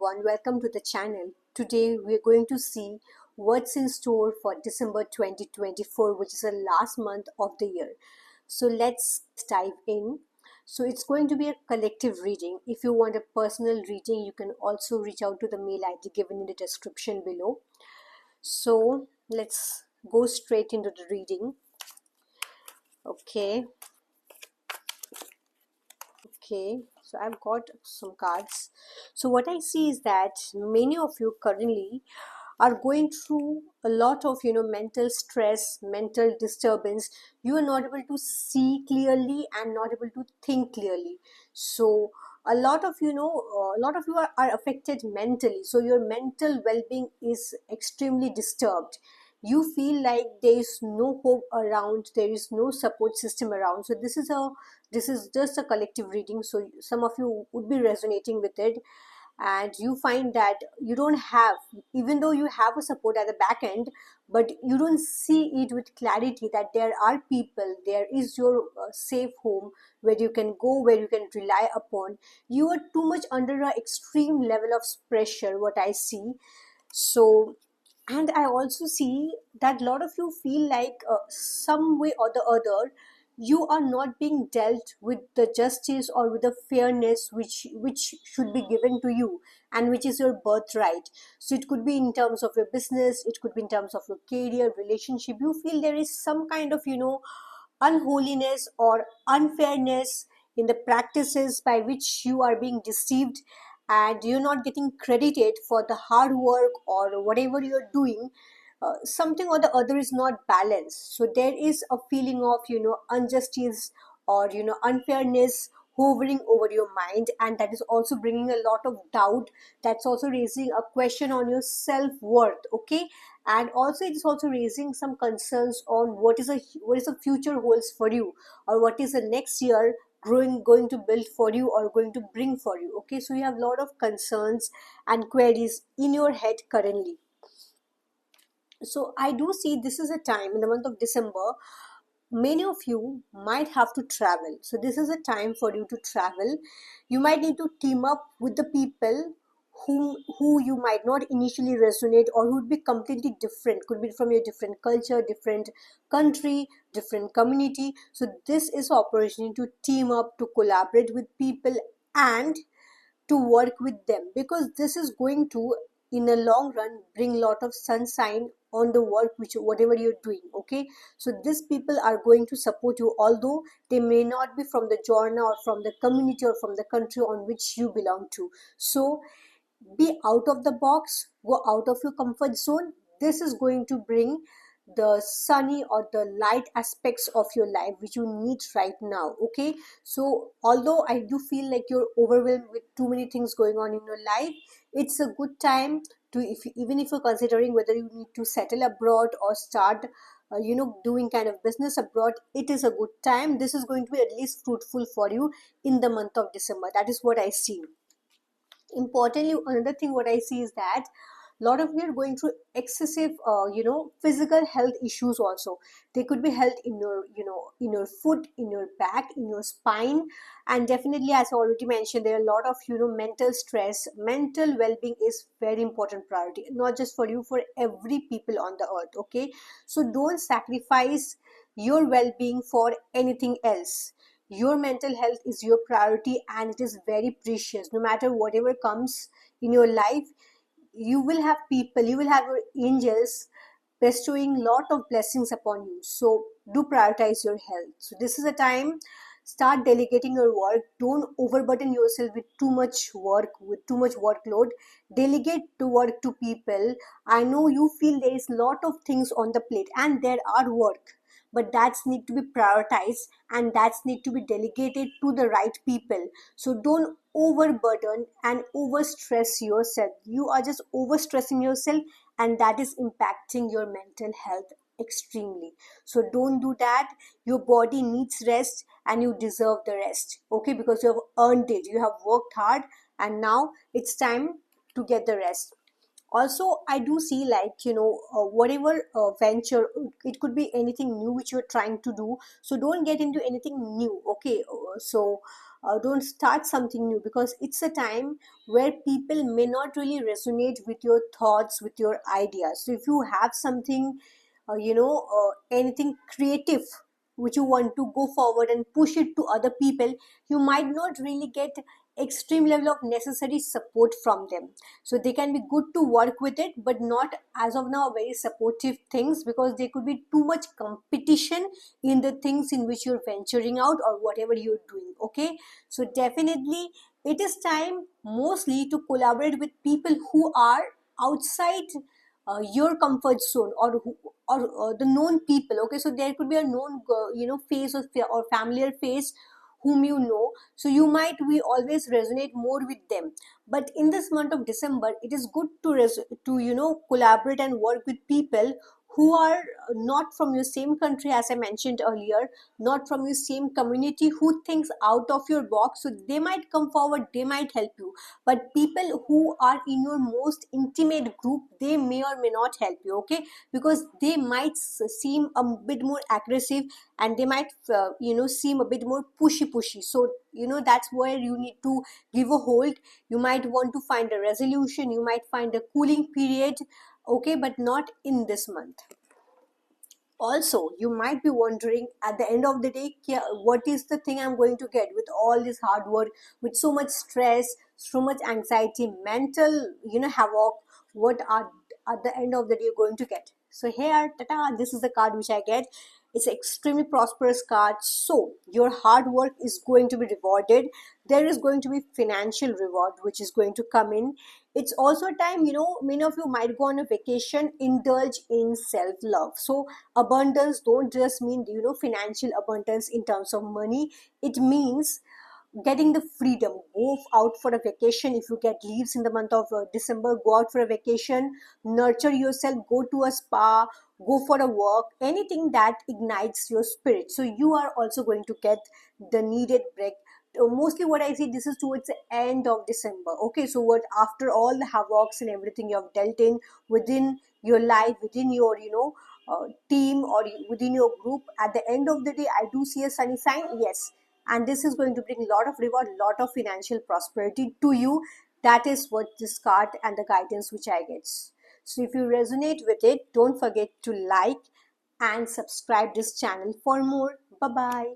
everyone, welcome to the channel. Today we're going to see what's in store for December 2024, which is the last month of the year. So let's dive in. So it's going to be a collective reading. If you want a personal reading, you can also reach out to the mail ID given in the description below. So let's go straight into the reading. Okay, so I've got some cards. So what I see is that many of you currently are going through a lot of mental stress, mental disturbance. You are not able to see clearly and not able to think clearly. So a lot of you are affected mentally, so your mental well-being is extremely disturbed. You feel like there is no hope around, there is no support system around. So this is just a collective reading, so some of you would be resonating with it, and you find that you don't have, even though you have a support at the back end, but you don't see it with clarity that there are people, there is your safe home where you can go, where you can rely upon. You are too much under an extreme level of pressure, what I see. So, and I also see that a lot of you feel like some way or the other you are not being dealt with the justice or with the fairness which should be given to you and which is your birthright. So it could be in terms of your business, it could be in terms of your career, relationship. You feel there is some kind of unholiness or unfairness in the practices by which you are being deceived, and you're not getting credited for the hard work or whatever you're doing. Something or the other is not balanced, so there is a feeling of injustice or unfairness hovering over your mind, and that is also bringing a lot of doubt. That's also raising a question on your self-worth. Okay, and also it is also raising some concerns on what is the future holds for you, or what is the next year going to build for you or going to bring for you. Okay, so you have a lot of concerns and queries in your head currently. So I do see this is a time in the month of December. Many of you might have to travel. So this is a time for you to travel. You might need to team up with the people who you might not initially resonate, or who would be completely different, could be from your different culture, different country, different community. So this is opportunity to team up, to collaborate with people, and to work with them, because this is going to in a long run bring a lot of sunshine on the work which whatever you're doing. Okay, so these people are going to support you, although they may not be from the genre or from the community or from the country on which you belong to. So be out of the box, go out of your comfort zone. This is going to bring the sunny or the light aspects of your life which you need right now. Okay, so although I do feel like you're overwhelmed with too many things going on in your life, it's a good time to, if even if you're considering whether you need to settle abroad or start doing kind of business abroad, it is a good time. This is going to be at least fruitful for you in the month of December. That is what I see. Importantly, another thing what I see is that a lot of you are going through excessive physical health issues also. They could be health in your in your foot, in your back, in your spine. And definitely, as I already mentioned, there are a lot of mental stress. Mental well-being is very important priority, not just for you, for every people on the earth. Okay, so don't sacrifice your well-being for anything else. Your mental health is your priority, and it is very precious. No matter whatever comes in your life, you will have people, you will have your angels bestowing lot of blessings upon you. So do prioritize your health. So this is a time, start delegating your work. Don't overburden yourself with too much work, with too much workload. Delegate the work to people. I know you feel there is lot of things on the plate, and there are work, but that's need to be prioritized, and that's need to be delegated to the right people. So don't overburden and overstress yourself. You are just overstressing yourself, and that is impacting your mental health extremely. So don't do that. Your body needs rest, and you deserve the rest. Okay, because you have earned it, you have worked hard, and now it's time to get the rest. Also, I do see like whatever venture, it could be anything new which you're trying to do. So don't get into anything new. Okay, so don't start something new, because it's a time where people may not really resonate with your thoughts, with your ideas. So if you have something, anything creative which you want to go forward and push it to other people, you might not really get extreme level of necessary support from them. So they can be good to work with it, but not as of now very supportive things, because there could be too much competition in the things in which you're venturing out or whatever you're doing. Okay, so definitely it is time mostly to collaborate with people who are outside your comfort zone, or the known people. Okay, so there could be a known face, or familiar face whom you know, so you might we always resonate more with them. But in this month of December, it is good to collaborate and work with people who are not from your same country, as I mentioned earlier, not from your same community, who thinks out of your box. So they might come forward, they might help you. But people who are in your most intimate group, they may or may not help you. Okay, because they might seem a bit more aggressive, and they might seem a bit more pushy. So that's where you need to give a hold. You might want to find a resolution, you might find a cooling period. Okay, but not in this month. Also, you might be wondering at the end of the day, what is the thing I'm going to get with all this hard work, with so much stress, so much anxiety, mental havoc? What are at the end of the day going to get? So here, tata, this is the card which I get. It's an extremely prosperous card. So your hard work is going to be rewarded. There is going to be financial reward which is going to come in. It's also a time, many of you might go on a vacation, indulge in self-love. So abundance don't just mean financial abundance in terms of money. It means getting the freedom. Go out for a vacation. If you get leaves in the month of December, go out for a vacation, nurture yourself, go to a spa, go for a walk, anything that ignites your spirit. So you are also going to get the needed break. Mostly what I see, this is towards the end of December. Okay, so what after all the havocs and everything you have dealt in within your life, within your team, or within your group, at the end of the day, I do see a sunny sign. Yes, and this is going to bring a lot of reward, lot of financial prosperity to you. That is what this card and the guidance which I get. So if you resonate with it, don't forget to like and subscribe this channel for more. Bye bye.